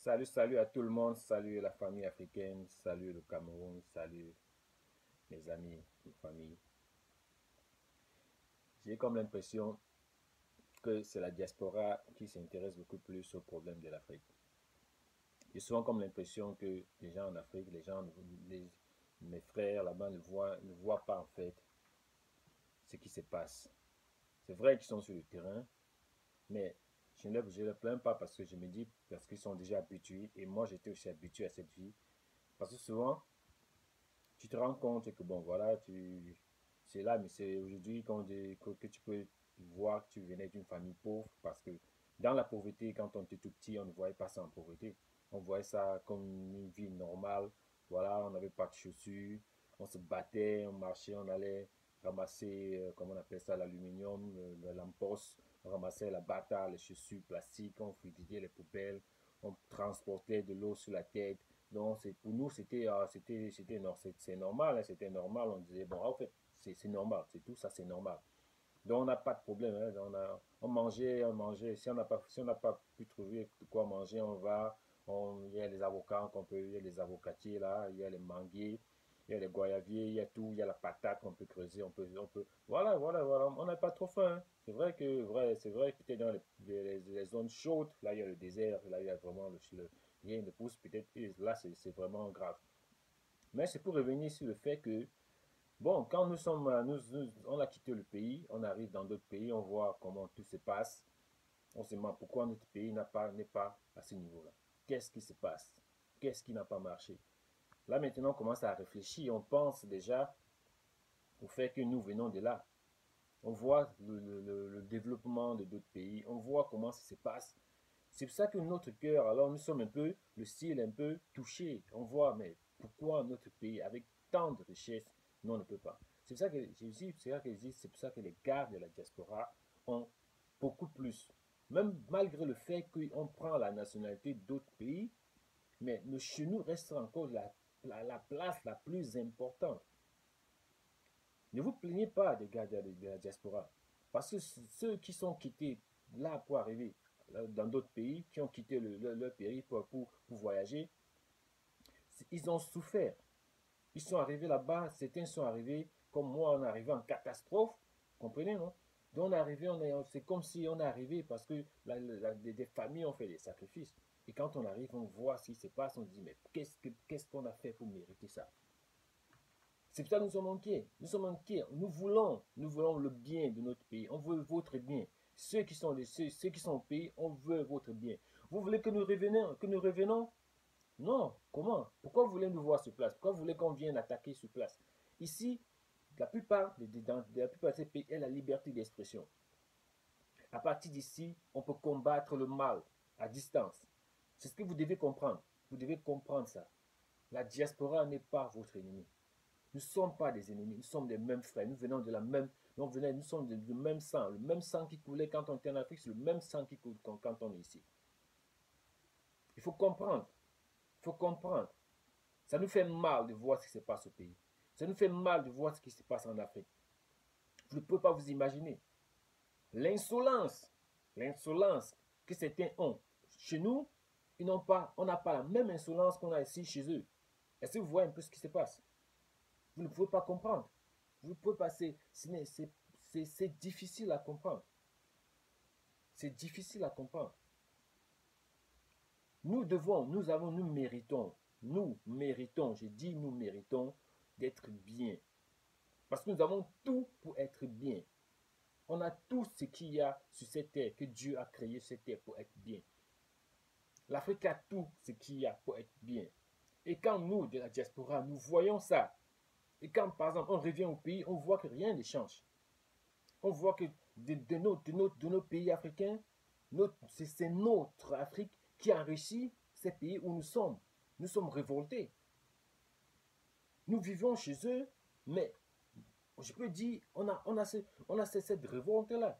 Salut à tout le monde, salut la famille africaine, salut le Cameroun, salut mes amis, ma famille. J'ai comme l'impression que c'est la diaspora qui s'intéresse beaucoup plus aux problèmes de l'Afrique. J'ai souvent comme l'impression que les gens en Afrique, mes frères là-bas ne voient pas en fait ce qui se passe. C'est vrai qu'ils sont sur le terrain, mais je ne les plains pas parce que je me dis, parce qu'ils sont déjà habitués, et moi j'étais aussi habitué à cette vie. Parce que souvent, tu te rends compte que bon, voilà, c'est là, mais c'est aujourd'hui que tu peux voir que tu venais d'une famille pauvre parce que dans la pauvreté, quand on était tout petit, on ne voyait pas ça en pauvreté. On voyait ça comme une vie normale. Voilà, on n'avait pas de chaussures, on se battait, on marchait, on allait ramasser, comment on appelle ça, l'aluminium, le lampos, on ramassait la bata, les chaussures plastiques, on fouillait les poubelles, on transportait de l'eau sur la tête. Donc, pour nous, c'est normal, hein, c'était normal. On disait, bon, en fait, c'est normal, c'est tout ça, c'est normal. Donc, on n'a pas de problème. Hein, on mangeait. Si on n'a pas pu trouver de quoi manger, il y a les avocats il y a les avocatiers là, il y a les manguiers, il y a les goyaviers, il y a tout, il y a la patate qu'on peut creuser, voilà, on n'a pas trop faim. Hein. C'est vrai, peut-être dans les zones chaudes, là, il y a le désert, là, il y a vraiment rien ne pousse, peut-être, là, c'est vraiment grave. Mais c'est pour revenir sur le fait que, bon, quand nous sommes, on a quitté le pays, on arrive dans d'autres pays, on voit comment tout se passe, on se demande pourquoi notre pays n'est pas à ce niveau-là. Qu'est-ce qui se passe? Qu'est-ce qui n'a pas marché? Là, maintenant, on commence à réfléchir, on pense déjà au fait que nous venons de là. On voit le développement de d'autres pays, on voit comment ça se passe. C'est pour ça que notre cœur, alors nous sommes un peu, le style un peu touché. On voit, mais pourquoi notre pays, avec tant de richesses, nous on ne peut pas. C'est pour ça que c'est pour ça que les gars de la diaspora ont beaucoup plus. Même malgré le fait qu'on prend la nationalité d'autres pays, mais chez nous reste encore la place la plus importante. Ne vous plaignez pas des gars de la diaspora. Parce que ceux qui sont quittés là pour arriver dans d'autres pays, qui ont quitté leur pays pour voyager, ils ont souffert. Ils sont arrivés là-bas, certains sont arrivés, comme moi, on est arrivé en catastrophe, comprenez, non? Donc on est arrivé, c'est comme si on est arrivé parce que des familles ont fait des sacrifices. Et quand on arrive, on voit ce qui se passe, on se dit, mais qu'est-ce qu'on a fait pour mériter ça? C'est pour ça que nous sommes inquiets. Nous sommes inquiets. Nous voulons le bien de notre pays. On veut votre bien. Ceux qui sont au pays, on veut votre bien. Vous voulez que nous revenons? Non. Comment? Pourquoi vous voulez nous voir sur place? Pourquoi vous voulez qu'on vienne attaquer sur place? Ici, la plupart de ces pays est la liberté d'expression. À partir d'ici, on peut combattre le mal à distance. C'est ce que vous devez comprendre. Vous devez comprendre ça. La diaspora n'est pas votre ennemi. Nous ne sommes pas des ennemis, nous sommes des mêmes frères, nous venons de la même, nous sommes du même sang. Le même sang qui coulait quand on était en Afrique, c'est le même sang qui coule quand on est ici. Il faut comprendre, il faut comprendre. Ça nous fait mal de voir ce qui se passe au pays. Ça nous fait mal de voir ce qui se passe en Afrique. Vous ne pouvez pas vous imaginer. L'insolence, l'insolence que certains ont. Chez nous, on n'a pas la même insolence qu'on a ici chez eux. Est-ce que vous voyez un peu ce qui se passe? Vous ne pouvez pas comprendre. Vous ne pouvez pas, c'est difficile à comprendre. C'est difficile à comprendre. Nous méritons, je dis nous méritons d'être bien. Parce que nous avons tout pour être bien. On a tout ce qu'il y a sur cette terre, que Dieu a créé cette terre pour être bien. L'Afrique a tout ce qu'il y a pour être bien. Et quand nous, de la diaspora, nous voyons ça, et quand par exemple on revient au pays, on voit que rien ne change. On voit que de nos pays africains, c'est notre Afrique qui enrichit ces pays où nous sommes. Nous sommes révoltés. Nous vivons chez eux, mais je peux dire, on a cette révolte-là.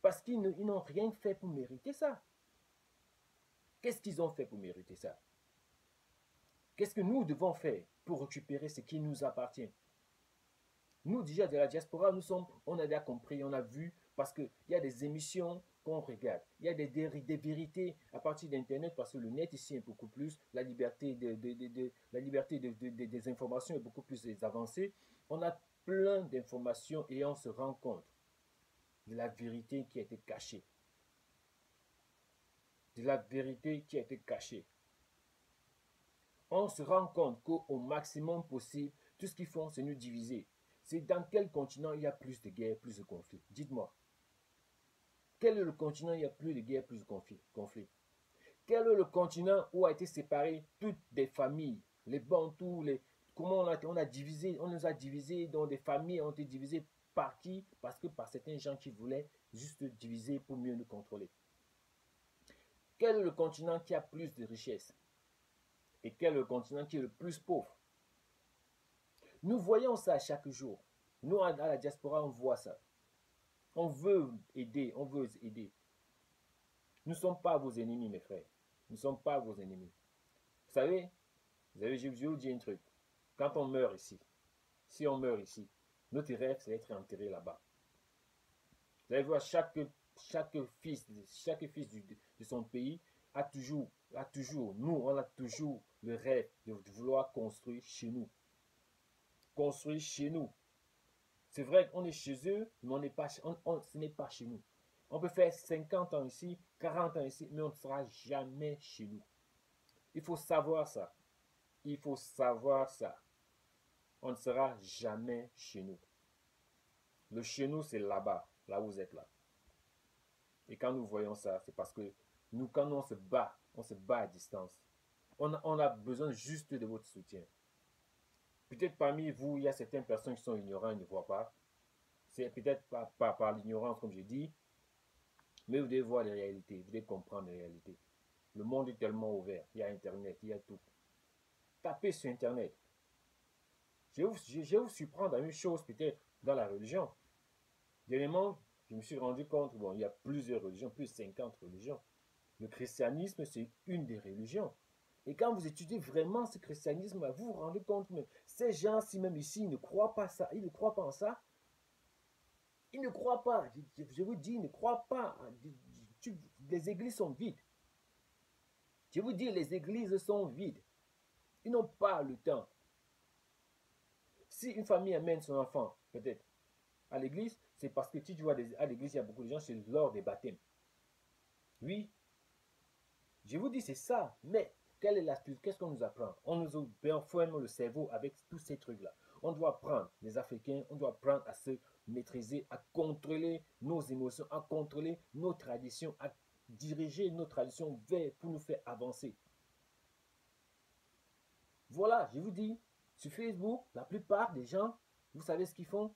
Parce qu'ils n'ont rien fait pour mériter ça. Qu'est-ce qu'ils ont fait pour mériter ça? Qu'est-ce que nous devons faire pour récupérer ce qui nous appartient? Nous, déjà, de la diaspora, on a déjà compris, on a vu, parce qu'il y a des émissions qu'on regarde. Il y a des vérités à partir d'Internet parce que le net ici est beaucoup plus, la liberté, la liberté des informations est beaucoup plus avancée. On a plein d'informations et on se rend compte de la vérité qui a été cachée. De la vérité qui a été cachée. On se rend compte qu'au maximum possible, tout ce qu'ils font, c'est nous diviser. C'est dans quel continent il y a plus de guerres, plus de conflits? Dites-moi. Quel est le continent où il y a plus de guerres, plus de conflits? Quel est le continent où a été séparé toutes des familles? Les Bantous, comment on a divisé, on nous a divisés, dont des familles ont été divisées par qui? Parce que par certains gens qui voulaient juste diviser pour mieux nous contrôler. Quel est le continent qui a plus de richesses? Et quel est le continent qui est le plus pauvre? Nous voyons ça chaque jour. Nous, à la diaspora, on voit ça. On veut aider, on veut aider. Nous ne sommes pas vos ennemis, mes frères. Nous ne sommes pas vos ennemis. Vous savez, je vais vous dire un truc. Quand on meurt ici, si on meurt ici, notre rêve, c'est d'être enterré là-bas. Vous allez voir, chaque fils de son pays a toujours, nous, on a toujours le rêve de vouloir construire chez nous. Construire chez nous. C'est vrai qu'on est chez eux, mais ce n'est pas chez nous. On peut faire 50 ans ici, 40 ans ici, mais on ne sera jamais chez nous. Il faut savoir ça. Il faut savoir ça. On ne sera jamais chez nous. Le chez nous, c'est là-bas, là où vous êtes là. Et quand nous voyons ça, c'est parce que nous, quand on se bat à distance. On a besoin juste de votre soutien. Peut-être parmi vous, il y a certaines personnes qui sont ignorantes et ne voient pas. C'est peut-être par l'ignorance, comme j'ai dit, mais vous devez voir les réalités, vous devez comprendre les réalités. Le monde est tellement ouvert, il y a Internet, il y a tout. Tapez sur Internet. Je vais vous surprendre à une chose peut-être dans la religion. Dernièrement, je me suis rendu compte, bon, il y a plusieurs religions, plus de 50 religions. Le christianisme, c'est une des religions. Et quand vous étudiez vraiment ce christianisme, vous vous rendez compte que ces gens-ci, même ici, ils ne croient pas ça, ils ne croient pas en ça. Ils ne croient pas, je vous dis, ils ne croient pas. Les églises sont vides. Je vous dis, les églises sont vides. Ils n'ont pas le temps. Si une famille amène son enfant, peut-être, à l'église, c'est parce que tu vois, à l'église, il y a beaucoup de gens, c'est lors des baptêmes. Oui, je vous dis, c'est ça. Mais quelle est l'astuce? Qu'est-ce qu'on nous apprend? On nous ferme le cerveau avec tous ces trucs-là. On doit apprendre, les Africains, on doit apprendre à se maîtriser, à contrôler nos émotions, à contrôler nos traditions, à diriger nos traditions vers pour nous faire avancer. Voilà, je vous dis, sur Facebook, la plupart des gens, vous savez ce qu'ils font?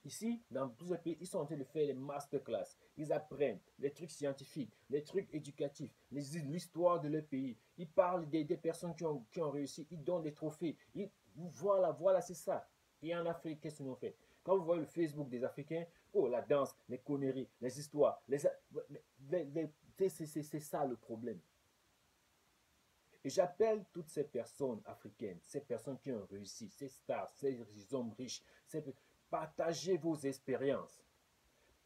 Ici, dans plusieurs pays, ils sont en train de faire les masterclass. Ils apprennent les trucs scientifiques, les trucs éducatifs, l'histoire de leur pays. Ils parlent des personnes qui ont réussi. Ils donnent des trophées. Voilà, c'est ça. Et en Afrique, qu'est-ce qu'ils ont fait? Quand vous voyez le Facebook des Africains, oh, la danse, les conneries, les histoires, c'est ça le problème. Et j'appelle toutes ces personnes africaines, ces personnes qui ont réussi, ces stars, ces hommes riches, partagez vos expériences.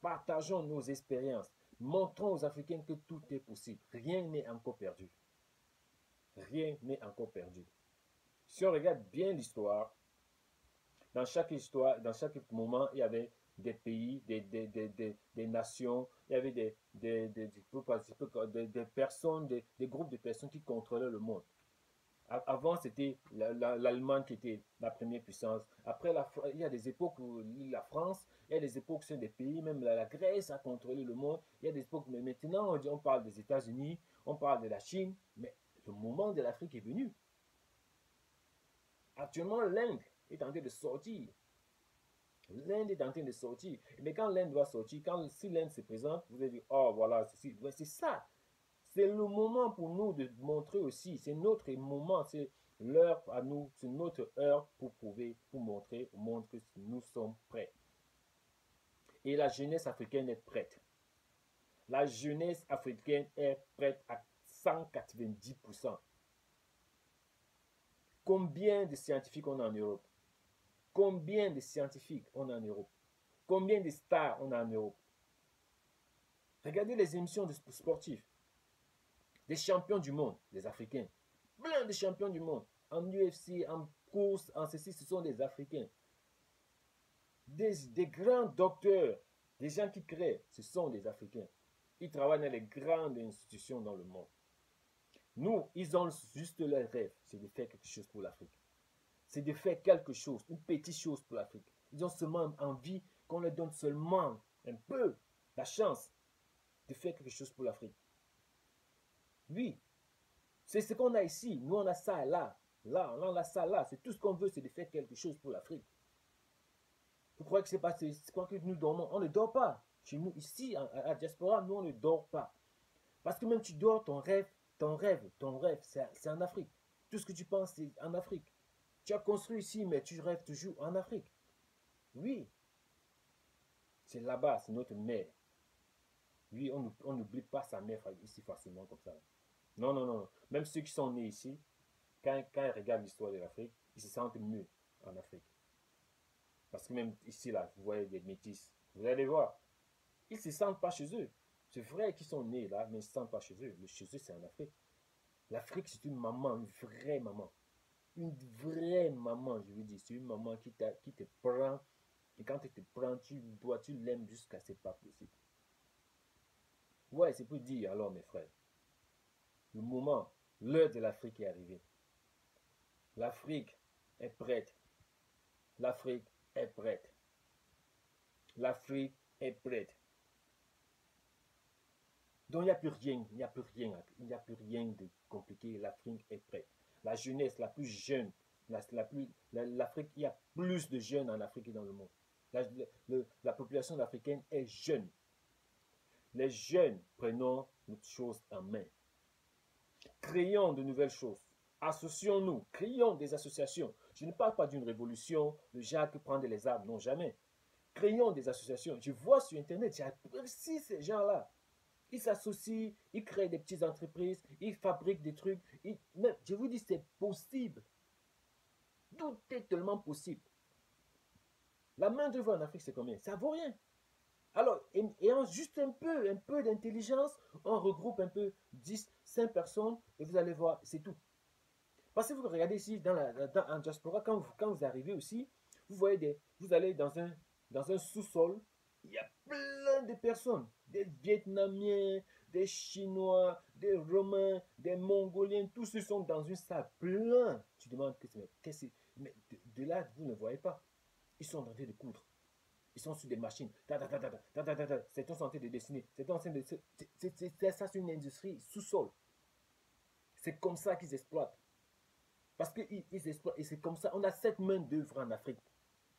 Partageons nos expériences. Montrons aux Africains que tout est possible. Rien n'est encore perdu. Rien n'est encore perdu. Si on regarde bien l'histoire, dans chaque moment, il y avait des pays, des nations, il y avait des personnes, des groupes de personnes qui contrôlaient le monde. Avant, c'était l'Allemagne qui était la première puissance. Après, il y a des époques où la France, il y a des époques où c'est des pays, même la Grèce a contrôlé le monde. Il y a des époques, mais maintenant, on parle des États-Unis, on parle de la Chine, mais le moment de l'Afrique est venu. Actuellement, l'Inde est en train de sortir. L'Inde est en train de sortir. Mais quand l'Inde doit sortir, si l'Inde se présente, vous allez dire, oh voilà, c'est ça. C'est le moment pour nous de montrer aussi. C'est notre moment, c'est l'heure à nous, c'est notre heure pour prouver, pour montrer au monde que nous sommes prêts. Et la jeunesse africaine est prête. La jeunesse africaine est prête à 190%. Combien de scientifiques on a en Europe? Combien de scientifiques on a en Europe? Combien de stars on a en Europe? Regardez les émissions de sportifs. Des champions du monde, des Africains. Plein de champions du monde. En UFC, en course, en ceci, ce sont des Africains. Des grands docteurs, des gens qui créent, ce sont des Africains. Ils travaillent dans les grandes institutions dans le monde. Nous, ils ont juste leur rêve, c'est de faire quelque chose pour l'Afrique. C'est de faire quelque chose, une petite chose pour l'Afrique. Ils ont seulement envie qu'on leur donne seulement un peu la chance de faire quelque chose pour l'Afrique. Oui, c'est ce qu'on a ici. Nous, on a ça là. Là, on a ça là. C'est tout ce qu'on veut, c'est de faire quelque chose pour l'Afrique. Vous croyez que c'est pas que nous dormons? On ne dort pas. Chez nous, ici, à Diaspora, nous, on ne dort pas. Parce que même tu dors, ton rêve, c'est en Afrique. Tout ce que tu penses, c'est en Afrique. Tu as construit ici, mais tu rêves toujours en Afrique. Oui. C'est là-bas, c'est notre mère. Oui, on n'oublie pas sa mère ici facilement comme ça. Non, non, non. Même ceux qui sont nés ici, quand ils regardent l'histoire de l'Afrique, ils se sentent mieux en Afrique. Parce que même ici, là, vous voyez des métis. Vous allez voir. Ils ne se sentent pas chez eux. C'est vrai qu'ils sont nés là, mais ils ne se sentent pas chez eux. Le chez eux, c'est en Afrique. L'Afrique, c'est une maman, une vraie maman. Une vraie maman, je veux dire. C'est une maman qui te prend. Et quand elle te prend, tu l'aimes jusqu'à ce n'est pas possible. Ouais, c'est pour dire alors, mes frères. Le moment, l'heure de l'Afrique est arrivée. L'Afrique est prête. L'Afrique est prête. L'Afrique est prête. Donc il n'y a plus rien, il n'y a plus rien, il n'y a plus rien de compliqué. L'Afrique est prête. La jeunesse la plus jeune, l'Afrique, il y a plus de jeunes en Afrique et dans le monde. La population africaine est jeune. Les jeunes, prenons notre chose en main. Créons de nouvelles choses. Associons-nous, créons des associations. Je ne parle pas d'une révolution, de gens qui prennent les armes, non, jamais. Créons des associations. Je vois sur Internet, j'apprécie ces gens-là. Ils s'associent, ils créent des petites entreprises, ils fabriquent des trucs. Même, je vous dis, c'est possible. Tout est tellement possible. La main d'œuvre en Afrique, c'est combien? Ça vaut rien. Alors, ayant juste un peu d'intelligence, on regroupe un peu 10, 5 personnes et vous allez voir, c'est tout. Parce que vous regardez ici, en diaspora, quand vous arrivez aussi, vous voyez, vous allez dans un sous-sol, il y a plein de personnes, des Vietnamiens, des Chinois, des Romains, des Mongoliens, tous ceux sont dans une salle plein. Tu demandes, mais de là, vous ne voyez pas. Ils sont en train de coudre. Ils sont sur des machines. C'est en train de dessiner. Ça, c'est une industrie sous-sol. C'est comme ça qu'ils exploitent. Parce qu'ils exploitent. Et c'est comme ça. On a cette main d'œuvre en Afrique.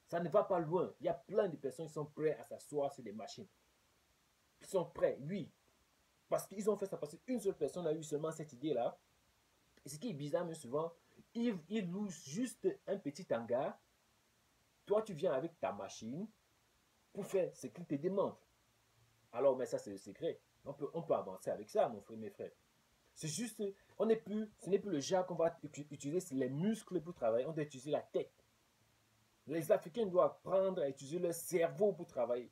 Ça ne va pas loin. Il y a plein de personnes qui sont prêtes à s'asseoir sur des machines. Ils sont prêts, oui. Parce qu'ils ont fait ça. Parce qu'une seule personne a eu seulement cette idée-là. Et ce qui est bizarre, mais souvent, ils louent juste un petit hangar. Toi, tu viens avec ta machine pour faire ce qu'ils te demandent. Alors, mais ça, c'est le secret. On peut avancer avec ça, mon frère, mes frères. C'est juste, ce n'est plus le genre qu'on va utiliser les muscles pour travailler. On doit utiliser la tête. Les Africains doivent apprendre à utiliser leur cerveau pour travailler.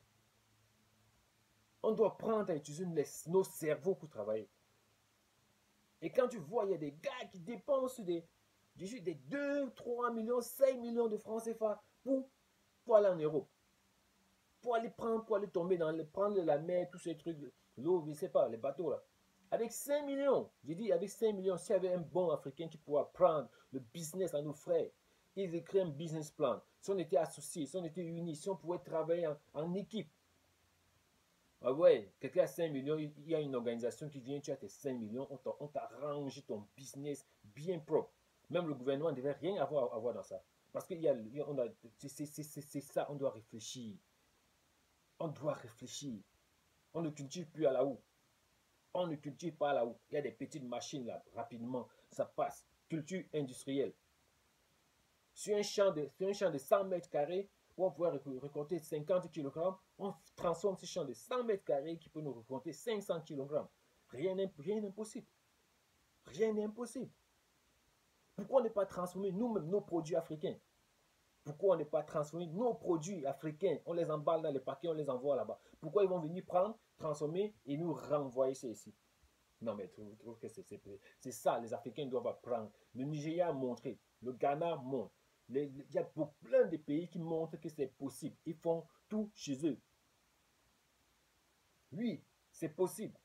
On doit apprendre à utiliser nos cerveaux pour travailler. Et quand tu vois, il y a des gars qui dépensent des 2, 3 millions, 5 millions de francs CFA pour aller en Europe. Pour aller tomber prendre la mer, tous ces trucs, l'eau, je ne sais pas, les bateaux là. Avec 5 millions, j'ai dit avec 5 millions, s'il y avait un bon Africain qui pouvait prendre le business à nos frères, ils écrivent un business plan. Si on était associés, si on était unis, si on pouvait travailler en équipe. Ah ouais, quelqu'un a 5 millions, il y a une organisation qui vient, tu as tes 5 millions, on t'arrange ton business bien propre. Même le gouvernement ne devait rien avoir dans ça. Parce que c'est ça, on doit réfléchir. On doit réfléchir. On ne cultive plus à la houe. On ne cultive pas à la houe. Il y a des petites machines là, rapidement, ça passe. Culture industrielle. Sur un champ de 100 mètres carrés, où on pourrait récolter 50 kg, on transforme ce champ de 100 mètres carrés qui peut nous récolter 500 kg. Rien n'est impossible. Rien n'est impossible. Pourquoi ne pas transformer nous-mêmes nos produits africains? Pourquoi on n'est pas transformer nos produits africains? On les emballe dans les paquets, on les envoie là-bas. Pourquoi ils vont venir prendre, transformer et nous renvoyer ça ici. Non, mais je trouve que c'est ça, les Africains doivent apprendre. Le Nigeria a montré, le Ghana montre. Il y a plein de pays qui montrent que c'est possible. Ils font tout chez eux. Oui, c'est possible.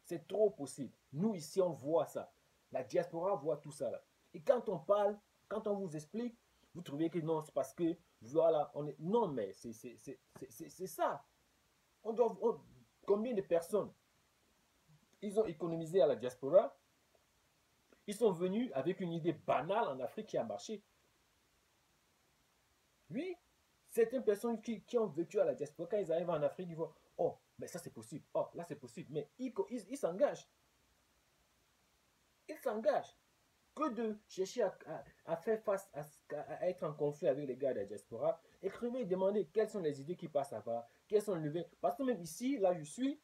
C'est trop possible. Nous, ici, on voit ça. La diaspora voit tout ça. Là. Et quand on parle, quand on vous explique, vous trouvez que non, c'est parce que, voilà, on est... Non, mais c'est ça. Combien de personnes, ils ont économisé à la diaspora? Ils sont venus avec une idée banale en Afrique qui a marché. Oui, certaines personnes qui ont vécu à la diaspora, quand ils arrivent en Afrique, ils voient, oh, mais ça c'est possible, oh, là c'est possible, mais ils s'engagent. Ils s'engagent. Que de chercher à faire face, à être en conflit avec les gars de la diaspora, écrivez et demandez quelles sont les idées qui passent là-bas, quelles sont les nouvelles. Parce que même ici, là je suis,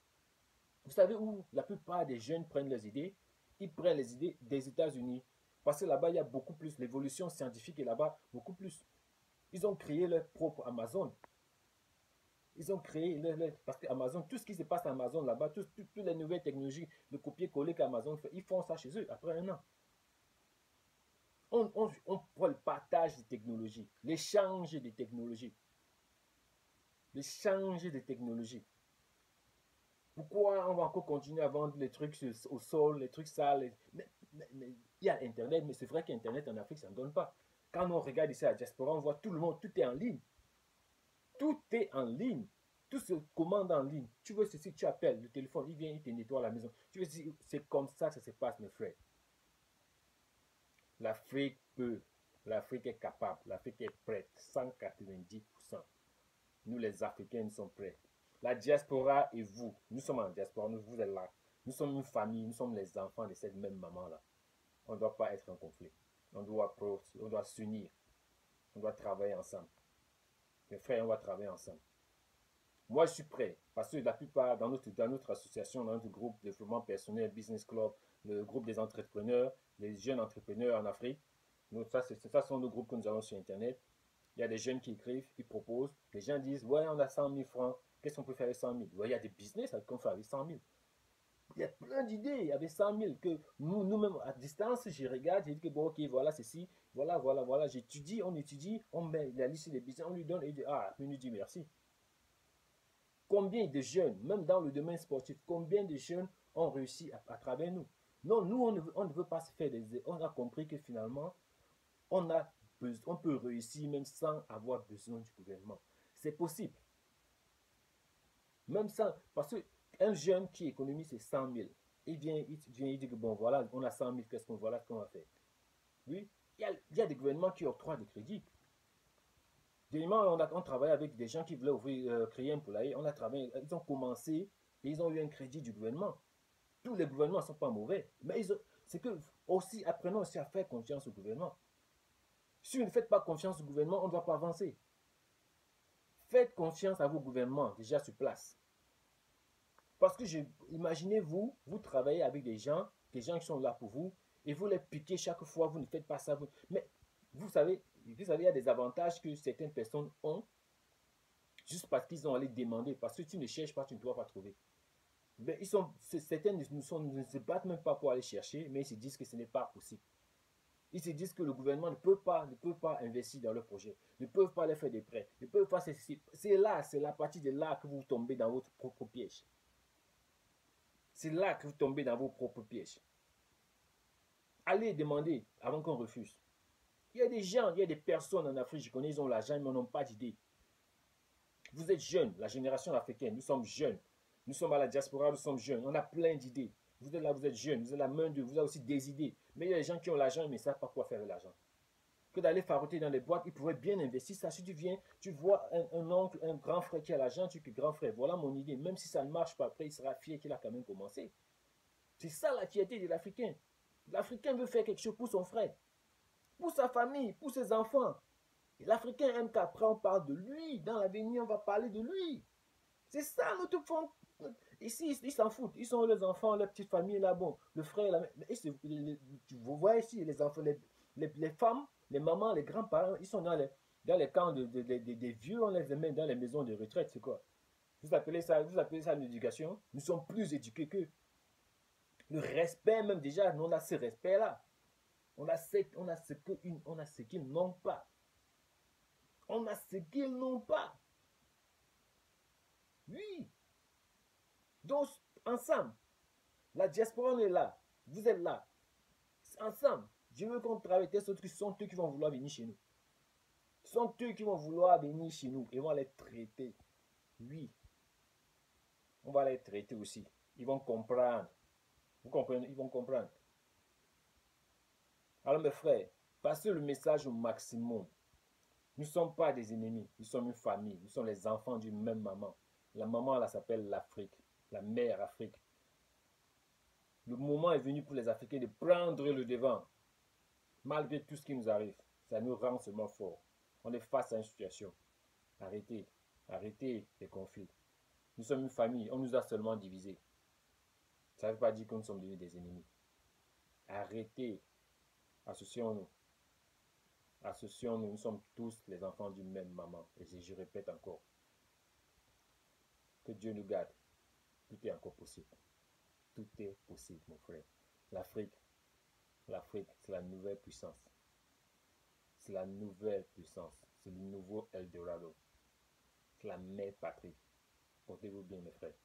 vous savez où la plupart des jeunes prennent leurs idées? Ils prennent les idées des États-Unis. Parce que là-bas, il y a beaucoup plus, l'évolution scientifique est là-bas, beaucoup plus. Ils ont créé leur propre Amazon. Ils ont créé, parce que Amazon, tout ce qui se passe à Amazon là-bas, toutes les nouvelles technologies de copier-coller qu'Amazon fait, ils font ça chez eux après un an. On prend le partage des technologies, l'échange des technologies. L'échange des technologies. Pourquoi on va encore continuer à vendre les trucs au sol, les trucs sales? Mais il y a Internet, mais c'est vrai qu'Internet en Afrique, ça ne donne pas. Quand on regarde ici à la diaspora, on voit tout le monde, tout est en ligne. Tout est en ligne. Tout se commande en ligne. Tu veux ceci, tu appelles, le téléphone, il vient, il te nettoie la maison. Tu veux ceci, c'est comme ça que ça se passe, mes frères. L'Afrique peut, l'Afrique est capable, l'Afrique est prête, 190%. Nous, les Africains, nous sommes prêts. La diaspora et vous, nous sommes en diaspora, vous êtes là. Nous sommes une famille, nous sommes les enfants de cette même maman-là. On ne doit pas être en conflit. On doit s'unir. On doit travailler ensemble. Mes frères, on va travailler ensemble. Moi, je suis prêt, parce que la plupart, dans notre association, dans notre groupe de développement personnel, Business Club, le groupe des entrepreneurs, les jeunes entrepreneurs en Afrique, ça sont nos groupes que nous avons sur Internet. Il y a des jeunes qui écrivent, qui proposent. Les gens disent, ouais, on a 100 000 francs. Qu'est-ce qu'on peut faire avec 100 000? Ouais, il y a des business qu'on fait avec 100 000. Il y a plein d'idées avec 100 000 que nous-mêmes, à distance, je regarde, je dis que bon, ok, voilà ceci, voilà. J'étudie, on met la liste des business, on lui donne, et il dit, ah, il nous dit merci. Combien de jeunes, même dans le domaine sportif, combien de jeunes ont réussi à travers nous? Non, nous, on ne veut pas se faire des... On a compris que finalement, on peut réussir même sans avoir besoin du gouvernement. C'est possible. Même sans... Parce qu'un jeune qui économise ses 100 000, il dit que bon, voilà, on a 100 000, voilà ce qu'on va faire. Oui, il y a des gouvernements qui octroient des crédits. On travaille avec des gens qui voulaient créer un poulailler. On a travaillé, ils ont commencé et ils ont eu un crédit du gouvernement. Tous les gouvernements ne sont pas mauvais, mais c'est que aussi, apprenons aussi à faire confiance au gouvernement. Si vous ne faites pas confiance au gouvernement, on ne doit pas avancer. Faites confiance à vos gouvernements déjà sur place. Parce que imaginez-vous, vous travaillez avec des gens qui sont là pour vous, et vous les piquez chaque fois, vous ne faites pas ça. Mais vous savez, il y a des avantages que certaines personnes ont, juste parce qu'ils ont allé demander, parce que tu ne cherches pas, tu ne dois pas trouver. Mais certains ne se battent même pas pour aller chercher, mais ils se disent que ce n'est pas possible. Ils se disent que le gouvernement ne peut pas investir dans le projet, ne peuvent pas les faire des prêts, ne peuvent pas. C'est la partie de là que vous tombez dans votre propre piège. C'est là que vous tombez dans vos propres pièges. Allez demander avant qu'on refuse. Il y a des gens, il y a des personnes en Afrique, je connais, ils ont l'argent, mais ils n'ont pas d'idée. Vous êtes jeunes, la génération africaine, nous sommes jeunes. Nous sommes à la diaspora, nous sommes jeunes. On a plein d'idées. Vous êtes là, vous êtes jeunes, vous avez la main d'œuvre, vous avez aussi des idées. Mais il y a des gens qui ont l'argent, mais ne savent pas quoi faire avec l'argent. Que d'aller faroter dans les boîtes, ils pourraient bien investir ça. Si tu viens, tu vois un oncle, un grand frère qui a l'argent, tu dis que grand frère, voilà mon idée. Même si ça ne marche pas, après, il sera fier qu'il a quand même commencé. C'est ça la fierté de l'Africain. L'Africain veut faire quelque chose pour son frère, pour sa famille, pour ses enfants. L'Africain aime qu'après on parle de lui. Dans l'avenir, on va parler de lui. C'est ça notre fond. Ici, ils s'en foutent. Ils sont les enfants, les petites familles là, bon, le frère, vous voyez ici, les enfants, les femmes, les mamans, les grands-parents, ils sont dans les camps des vieux, on les met dans les maisons de retraite, c'est quoi? Vous appelez ça l'éducation? Nous sommes plus éduqués qu'eux. Le respect même déjà, nous on a ce respect-là. On a ce qu'ils n'ont pas. On a ce qu'ils n'ont pas. Oui. Donc, ensemble, la diaspora, on est là. Vous êtes là. Ensemble, je veux qu'on travaille tes autres qui sont eux qui vont vouloir venir chez nous. Ce sont eux qui vont vouloir venir chez nous et vont les traiter. Oui. On va les traiter aussi. Ils vont comprendre. Vous comprenez? Ils vont comprendre. Alors mes frères, passez le message au maximum. Nous ne sommes pas des ennemis, nous sommes une famille, nous sommes les enfants d'une même maman. La maman là s'appelle l'Afrique, la mère Afrique. Le moment est venu pour les Africains de prendre le devant. Malgré tout ce qui nous arrive, ça nous rend seulement forts. On est face à une situation. Arrêtez, arrêtez les conflits. Nous sommes une famille, on nous a seulement divisés. Ça ne veut pas dire que nous sommes devenus des ennemis. Arrêtez, associons-nous. Associons-nous, nous sommes tous les enfants d'une même maman. Et je répète encore, que Dieu nous garde. Tout est encore possible. Tout est possible, mon frère. L'Afrique, c'est la nouvelle puissance. C'est la nouvelle puissance. C'est le nouveau Eldorado. C'est la mère patrie. Portez-vous bien, mes frères.